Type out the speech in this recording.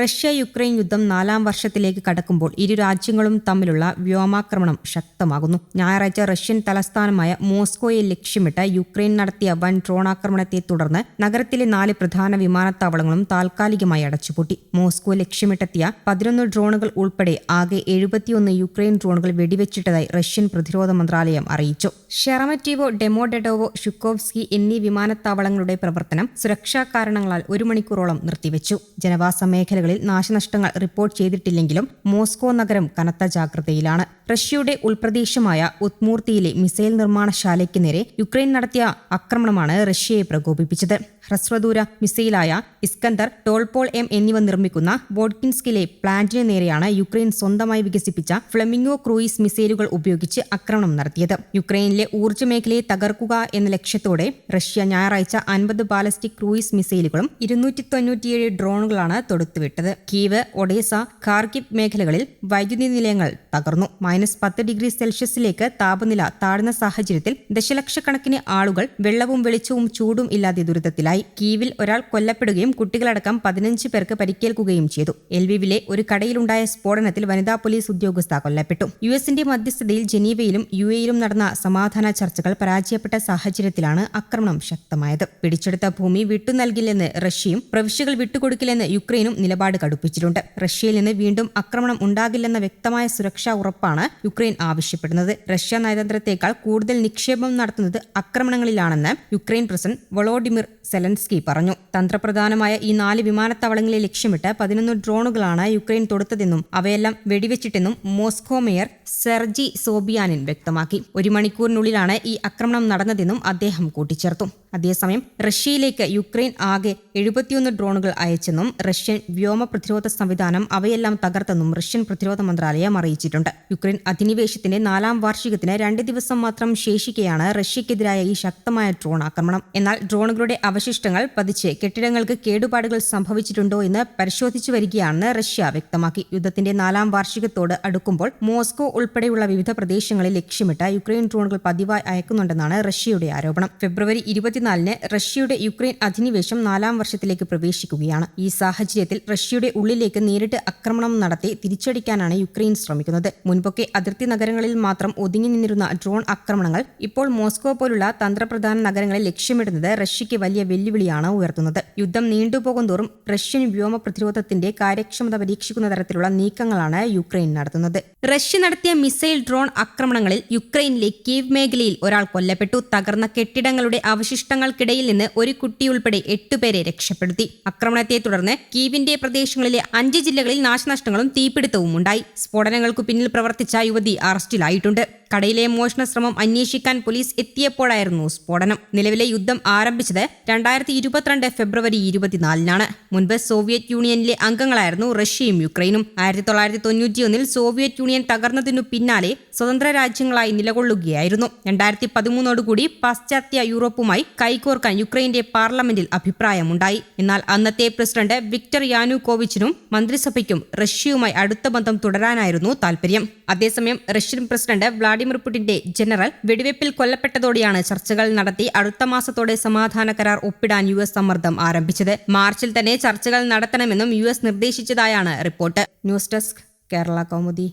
Russia Ukraine യുദ്ധം 4ാം വർഷത്തിലേക്ക് കടക്കുമ്പോൾ ഇരു രാജ്യങ്ങളും തമ്മിലുള്ള വ്യോമാക്രമണം ശക്തമാകുന്നു. ഞായറാഴ്ച റഷ്യൻ തലസ്ഥാനമായ മോസ്കോയെ ലക്ഷ്യമിട്ട് യുക്രൈൻ നടത്തിയ വൻ ഡ്രോണാക്രമണത്തെ തുടർന്ന് നഗരത്തിലെ 4 പ്രധാന വിമാനത്താവളങ്ങളും താൽക്കാലികമായി അടച്ചുപൂട്ടി. മോസ്കോ ലക്ഷ്യമിട്ടെത്തിയ 11 ഡ്രോണുകൾ ഉൾപ്പെടെ ആകെ 71 യുക്രൈൻ ഡ്രോണുകൾ വെടിവെച്ചിട്ടതായി റഷ്യൻ പ്രതിരോധ മന്ത്രാലയം അറിയിച്ചു. ഷെറമറ്റീവോ, ഡെമോഡെഡോവോ, ഷുക്കോവ്സ്കി എന്നീ വിമാനത്താവളങ്ങളുടെ പ്രവർത്തനം സുരക്ഷാ കാരണങ്ങളാൽ 1 മണിക്കൂറോളം നിർത്തിവെച്ചു. ജനവാസ മേഖലകളിൽ നാശനഷ്ടങ്ങൾ റിപ്പോർട്ട് ചെയ്തിട്ടില്ലെങ്കിലും മോസ്കോ നഗരം കനത്ത ജാഗ്രതയിലാണ്. റഷ്യയുടെ ഉൾപ്രദേശമായ ഉത്മൂർത്തിയിലെ മിസൈൽ നിർമ്മാണശാലയ്ക്ക് നേരെ യുക്രൈൻ നടത്തിയ ആക്രമണമാണ് റഷ്യയെ പ്രകോപിപ്പിച്ചത്. ഹ്രസ്വദൂര മിസൈലായ ഇസ്കന്ദർ, ടോൾപോൾ M എന്നിവ നിർമ്മിക്കുന്ന ബോഡ്കിൻസ്കിലെ പ്ലാന്റിന് നേരെയാണ് യുക്രൈൻ സ്വന്തമായി വികസിപ്പിച്ച ഫ്ലെമിംഗോ ക്രൂയിസ് മിസൈലുകൾ ഉപയോഗിച്ച് ആക്രമണം നടത്തിയത്. യുക്രൈനിലെ ഊർജ്ജ മേഖലയെ തകർക്കുക എന്ന ലക്ഷ്യത്തോടെ റഷ്യ ഞായറാഴ്ച 50 ബാലിസ്റ്റിക് ക്രൂയിസ് മിസൈലുകളും 297 ഡ്രോണുകളാണ് തൊടുത്തുവിട്ടത്. കീവ്, ഒഡേസ, ഖാർകിവ് മേഖലകളിൽ വൈദ്യുതി നിലയങ്ങൾ തകർന്നു. -10 ഡിഗ്രി സെൽഷ്യസിലേക്ക് താപനില താഴ്ന്ന സാഹചര്യത്തിൽ ദശലക്ഷക്കണക്കിന് ആളുകൾ വെള്ളവും വെളിച്ചവും ചൂടും ഇല്ലാതെ ദുരിതത്തിലായി. കീവിൽ ഒരാൾ കൊല്ലപ്പെടുകയും കുട്ടികളടക്കം 15 പേർക്ക് പരിക്കേൽക്കുകയും ചെയ്തു. എൽവിവിലെ ഒരു കടയിലുണ്ടായ സ്ഫോടനത്തിൽ വനിതാ പോലീസ് ഉദ്യോഗസ്ഥ കൊല്ലപ്പെട്ടു. യുഎസിന്റെ മധ്യസ്ഥതയിൽ ജനീവയിലും UAEയിലും നടന്ന സമാധാന ചർച്ചകൾ പരാജയപ്പെട്ട സാഹചര്യത്തിലാണ് ആക്രമണം ശക്തമായത്. പിടിച്ചെടുത്ത ഭൂമി വിട്ടുനൽകില്ലെന്ന് റഷ്യയും പ്രവിശ്യകൾ വിട്ടുകൊടുക്കില്ലെന്ന് യുക്രൈനും നിലപാട് കടുപ്പിച്ചിട്ടുണ്ട്. റഷ്യയിൽ നിന്ന് വീണ്ടും ആക്രമണം ഉണ്ടാകില്ലെന്ന വ്യക്തമായ സുരക്ഷാ ഉറപ്പാണ് യുക്രൈൻ ആവശ്യപ്പെടുന്നത്. റഷ്യ നയതന്ത്രത്തേക്കാൾ കൂടുതൽ നിക്ഷേപം നടത്തുന്നത് ആക്രമണങ്ങളിലാണെന്ന് യുക്രൈൻ പ്രസിഡന്റ് വൊളോഡിമിർ സെലൻസ്കി പറഞ്ഞു. തന്ത്രപ്രധാനമായ ഈ 4 വിമാനത്താവളങ്ങളെ ലക്ഷ്യമിട്ട് 11 ഡ്രോണുകളാണ് യുക്രൈൻ തൊടുത്തതെന്നും അവയെല്ലാം വെടിവെച്ചിട്ടെന്നും മോസ്കോ മേയർ സെർജി സോബിയാനിൻ വ്യക്തമാക്കി. 1 മണിക്കൂറിനുള്ളിലാണ് ഈ ആക്രമണം നടന്നതെന്നും അദ്ദേഹം കൂട്ടിച്ചേർത്തു. അതേസമയം റഷ്യയിലേക്ക് യുക്രൈൻ ആകെ 71 ഡ്രോണുകൾ അയച്ചെന്നും റഷ്യൻ വ്യോമ പ്രതിരോധ സംവിധാനം അവയെല്ലാം തകർത്തെന്നും റഷ്യൻ പ്രതിരോധ മന്ത്രാലയം അറിയിച്ചിട്ടുണ്ട്. യുക്രൈൻ അധിനിവേശത്തിന്റെ 4ാം വാർഷികത്തിന് 2 ദിവസം മാത്രം ശേഷിക്കെയാണ് റഷ്യക്കെതിരായ ഈ ശക്തമായ ഡ്രോൺ ആക്രമണം. എന്നാൽ ഡ്രോണുകളുടെ അവശിഷ്ടങ്ങൾ പതിച്ച് കെട്ടിടങ്ങൾക്ക് കേടുപാടുകൾ സംഭവിച്ചിട്ടുണ്ടോ എന്ന് പരിശോധിച്ചു വരികയാണെന്ന് റഷ്യ വ്യക്തമാക്കി. യുദ്ധത്തിന്റെ 4ാം വാർഷികത്തോട് അടുക്കുമ്പോൾ മോസ്കോ ഉൾപ്പെടെയുള്ള വിവിധ പ്രദേശങ്ങളെ ലക്ഷ്യമിട്ട് യുക്രൈൻ ഡ്രോണുകൾ പതിവായി അയക്കുന്നുണ്ടെന്നാണ് റഷ്യയുടെ ആരോപണം. ഫെബ്രുവരി 24-ന് റഷ്യയുടെ യുക്രൈൻ അധിനിവേശം 4ാം വർഷത്തിലേക്ക് പ്രവേശിക്കുകയാണ്. ഈ സാഹചര്യത്തിൽ റഷ്യയുടെ ഉള്ളിലേക്ക് നേരിട്ട് ആക്രമണം നടത്തി തിരിച്ചടിക്കാനാണ് യുക്രൈൻ ശ്രമിക്കുന്നത്. മുൻപൊക്കെ അതിർത്തി നഗരങ്ങളിൽ മാത്രം ഒതുങ്ങി നിന്നിരുന്ന ഡ്രോൺ ആക്രമണങ്ങൾ ഇപ്പോൾ മോസ്കോ പോലുള്ള തന്ത്രപ്രധാന നഗരങ്ങളെ ലക്ഷ്യമിടുന്നത് റഷ്യയ്ക്ക് വലിയ വെല്ലുവിളിയാണ് ഉയർത്തുന്നത്. യുദ്ധം നീണ്ടുപോകുന്തോറും റഷ്യൻ വ്യോമ പ്രതിരോധത്തിന്റെ കാര്യക്ഷമത പരീക്ഷിക്കുന്ന തരത്തിലുള്ള നീക്കങ്ങളാണ് യുക്രൈൻ നടത്തുന്നത്. റഷ്യ നടത്തിയ മിസൈൽ ഡ്രോൺ ആക്രമണങ്ങളിൽ യുക്രൈനിലെ കീവ് മേഖലയിൽ ഒരാൾ കൊല്ലപ്പെട്ടു. തകർന്ന കെട്ടിടങ്ങളുടെ അവശിഷ്ടങ്ങൾക്കിടയിൽ നിന്ന് ഒരു കുട്ടിയുൾപ്പെടെ 8 പേരെ രക്ഷപ്പെടുത്തി. ആക്രമണത്തെ തുടർന്ന് കീവിന്റെ പ്രദേശങ്ങളിലെ 5 ജില്ലകളിൽ നാശനഷ്ടങ്ങളും തീപിടുത്തവും ഉണ്ടായി. സ്ഫോടനങ്ങൾക്കു പിന്നിൽ പ്രവർത്തിച്ച യുവതി അറസ്റ്റിലായിട്ടുണ്ട്. കടയിലെ മോഷണ ശ്രമം അന്വേഷിക്കാൻ പോലീസ് എത്തിയപ്പോഴായിരുന്നു സ്ഫോടനം. നിലവിലെ യുദ്ധം ആരംഭിച്ചത് 2022 ഫെബ്രുവരി 24-നാണ്. മുൻപ് സോവിയറ്റ് യൂണിയനിലെ അംഗങ്ങളായിരുന്നു റഷ്യയും യുക്രൈനും. 1991-ൽ സോവിയറ്റ് യൂണിയൻ തകർന്നതിനു പിന്നാലെ സ്വതന്ത്ര രാജ്യങ്ങളായി നിലകൊള്ളുകയായിരുന്നു. 2013ഓടുകൂടി പാശ്ചാത്യ യൂറോപ്പുമായി കൈകോർക്കാൻ യുക്രൈന്റെ പാർലമെന്റിൽ അഭിപ്രായമുണ്ടായി. എന്നാൽ അന്നത്തെ പ്രസിഡന്റ് വിക്ടർ യാനുകോവിച്ചിനും മന്ത്രിസഭയ്ക്കും റഷ്യയുമായി അടുത്ത ബന്ധം തുടരാനായിരുന്നു താൽപര്യം. അതേസമയം റഷ്യൻ പ്രസിഡന്റ് വ്ളാഡിമിർ പുടിന്റെ ജനറൽ വെടിവെപ്പിൽ കൊല്ലപ്പെട്ടതോടെയാണ് ചർച്ചകൾ നടത്തി അടുത്ത മാസത്തോടെ സമാധാന കരാർ ഒപ്പിടാൻ US സമ്മർദ്ദം ആരംഭിച്ചത്. മാർച്ചിൽ തന്നെ ചർച്ചകൾ നടത്തണമെന്നും US നിർദ്ദേശിച്ചതായാണ് report. News desk, Kerala Kaumudi.